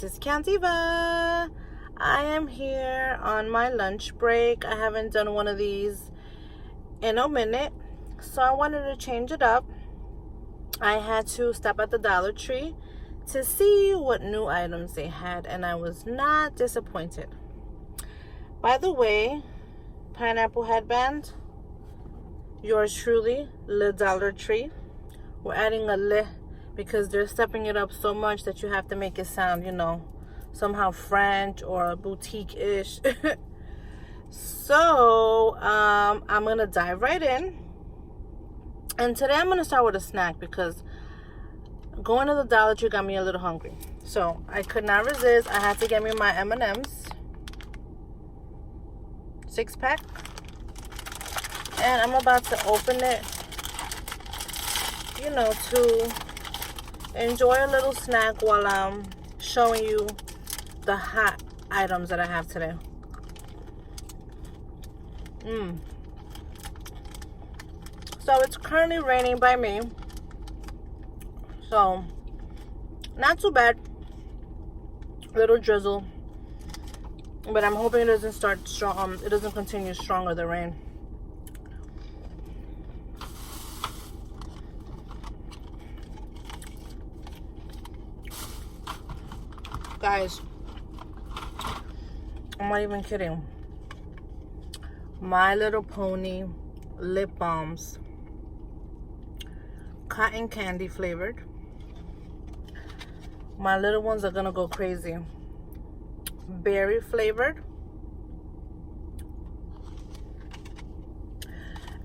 This is Diva. I am here on my lunch break. I haven't done one of these in a minute, so I wanted to change it up. I had to stop at the Dollar Tree to see what new items they had, and I was not disappointed. By the way, pineapple headband, yours truly, Le Dollar Tree. We're adding a le because they're stepping it up so much that you have to make it sound, somehow French or boutique-ish. So, I'm going to dive right in. And today I'm going to start with a snack because going to the Dollar Tree got me a little hungry. So, I could not resist. I had to get me my M&M's. 6-pack. And I'm about to open it, to enjoy a little snack while I'm showing you the hot items that I have today. So it's currently raining by me. So not too bad. Little drizzle. But I'm hoping it doesn't start strong. It doesn't continue stronger, the rain. Guys, I'm not even kidding. My Little Pony lip balms, cotton candy flavored. My little ones are gonna go crazy. Berry flavored.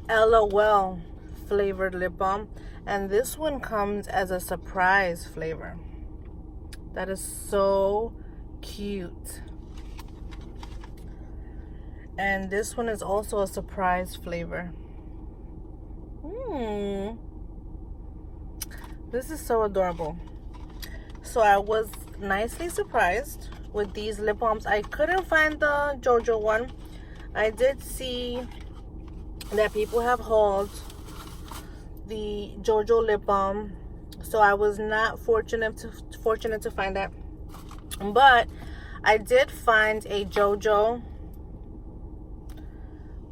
LOL flavored lip balm, and this one comes as a surprise flavor. That is so cute. And this one is also a surprise flavor. This is so adorable. So I was nicely surprised with these lip balms. I couldn't find the JoJo one. I did see that people have hauled the JoJo lip balm. So I was not fortunate to find that. But I did find a JoJo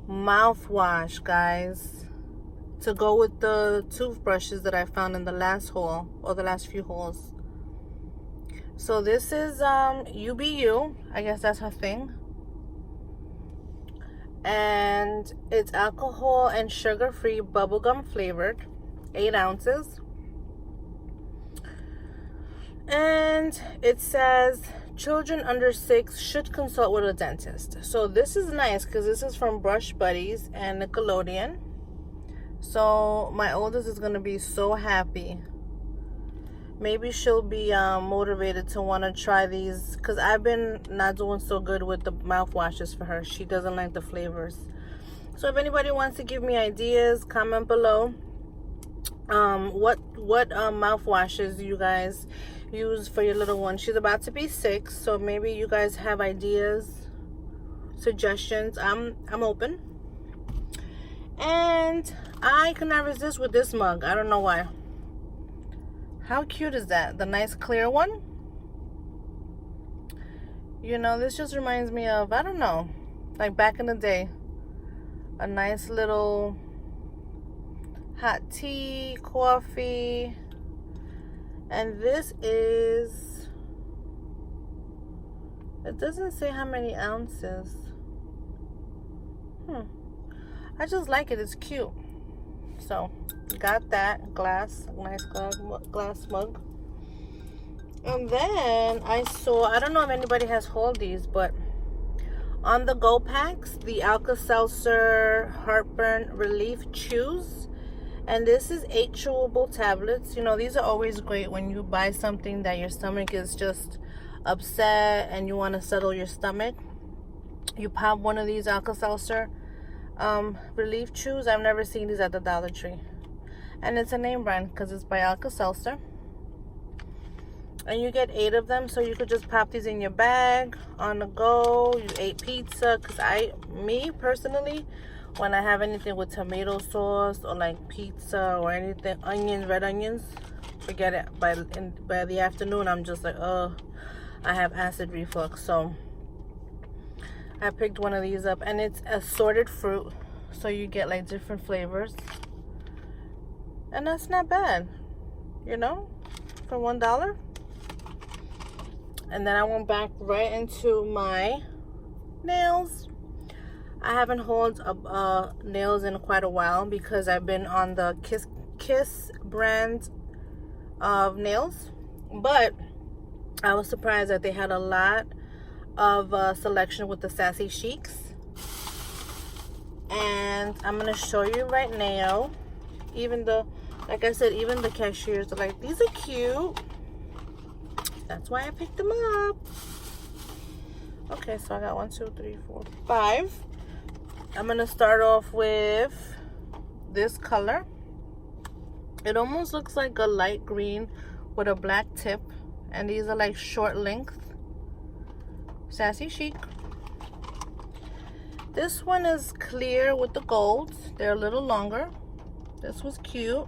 mouthwash, guys, to go with the toothbrushes that I found in the last haul, or the last few hauls. So this is UBU, I guess that's her thing. And it's alcohol and sugar-free bubblegum flavored, 8 ounces. And it says children under 6 should consult with a dentist. So this is nice because this is from Brush Buddies and Nickelodeon. So my oldest is going to be so happy. Maybe she'll be motivated to want to try these, because I've been not doing so good with the mouthwashes for her. She doesn't like the flavors. So if anybody wants to give me ideas, comment below. What mouthwashes you guys use for your little one? She's about to be 6, so maybe you guys have ideas, suggestions. I'm open. And I cannot resist with this mug. I don't know why. How cute is that? The nice clear one. This just reminds me of, I don't know, like back in the day, a nice little hot tea, coffee. And this is, it doesn't say how many ounces. I just like it. It's cute. So got that glass, nice glass mug. And then I don't know if anybody has hauled these, but on the go packs, the Alka-Seltzer heartburn relief chews. And this is 8 chewable tablets. These are always great when you buy something that your stomach is just upset and you want to settle your stomach. You pop one of these Alka-Seltzer relief chews. I've never seen these at the Dollar Tree. And it's a name brand because it's by Alka-Seltzer. And you get 8 of them, so you could just pop these in your bag on the go. You ate pizza, because me personally, when I have anything with tomato sauce or like pizza or anything, onions, red onions, forget it. By the afternoon, I'm just like, I I have acid reflux. So I picked one of these up, and it's assorted fruit, so you get like different flavors, and that's not bad, you know, for $1. And then I went back right into my nails. I haven't hauled nails in quite a while because I've been on the Kiss brand of nails, but I was surprised that they had a lot of selection with the Sassy Chics, and I'm gonna show you right now. Even like I said, even the cashiers are like, these are cute. That's why I picked them up. Okay, so I got 1, 2, 3, 4, 5. I'm gonna start off with this color. It almost looks like a light green with a black tip, and these are like short length Sassy Chic. This one is clear with the golds. They're a little longer. This was cute.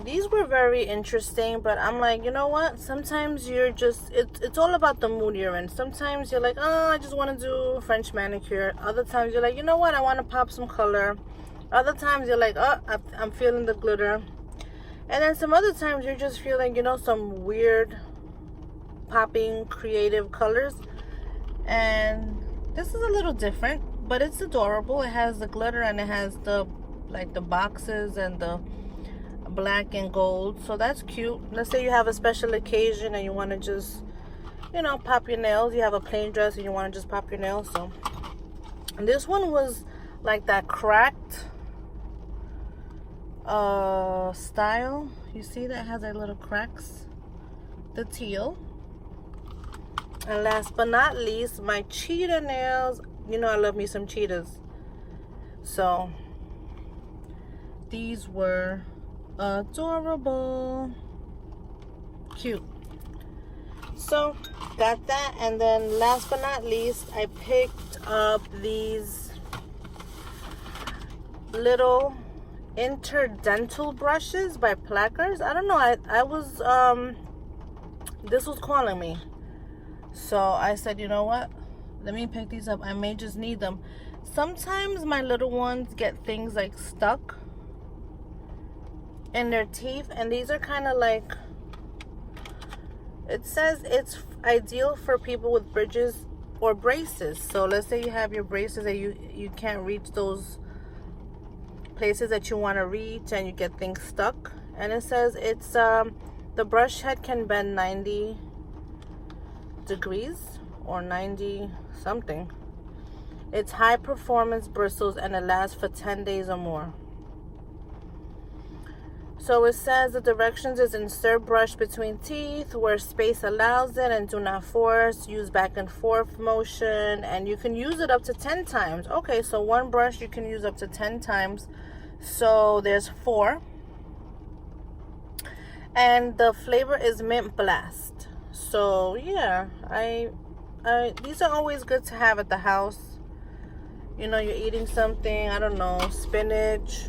These were very interesting, but I'm like, you know what? Sometimes you're just, it's all about the mood you're in. Sometimes you're like, oh, I just want to do French manicure. Other times you're like, you know what? I want to pop some color. Other times you're like, oh, I'm feeling the glitter. And then some other times you're just feeling, you know, some weird popping creative colors. And this is a little different, but it's adorable. It has the glitter, and it has the like the boxes and the black and gold, so that's cute. Let's say you have a special occasion and you want to just, you know, pop your nails. You have a plain dress and you want to just pop your nails. So, and this one was like that cracked style. You see that has like little cracks. The teal. And last but not least, my cheetah nails. You know I love me some cheetahs. So these were adorable. Cute. So got that. And then last but not least, I picked up these little interdental brushes by Plackers. I don't know, I was this was calling me, so I said, you know what, let me pick these up. I may just need them. Sometimes my little ones get things like stuck in their teeth, and these are kind of like, it says it's ideal for people with bridges or braces. So let's say you have your braces and you can't reach those places that you want to reach, and you get things stuck. And it says it's the brush head can bend 90 degrees or 90 something. It's high performance bristles, and it lasts for 10 days or more. So it says the directions is insert brush between teeth where space allows it, and do not force. Use back and forth motion, and you can use it up to 10 times. Okay, so one brush you can use up to 10 times. So there's 4. And the flavor is mint blast. So yeah, I these are always good to have at the house. You know, you're eating something, I don't know, spinach.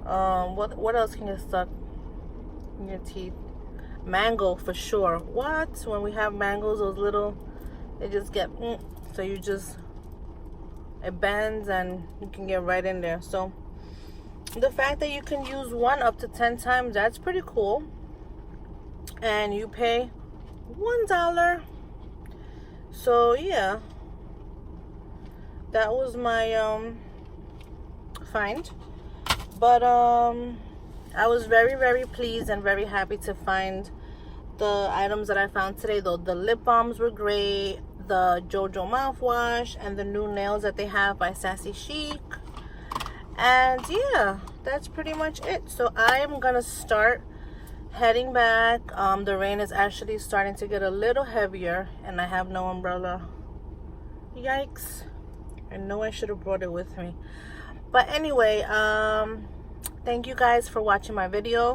What else can get stuck in your teeth? Mango for sure. What? When we have mangoes, those little, they just get so you just, it bends and you can get right in there. So the fact that you can use one up to 10 times, that's pretty cool. And you pay $1. So yeah, that was my find. But I was very, very pleased and very happy to find the items that I found today. Though the lip balms were great, the JoJo mouthwash, and the new nails that they have by Sassy Chic. And yeah, that's pretty much it. So I am gonna start heading back. The rain is actually starting to get a little heavier, and I have no umbrella. Yikes. I know I should have brought it with me. But anyway, thank you guys for watching my video.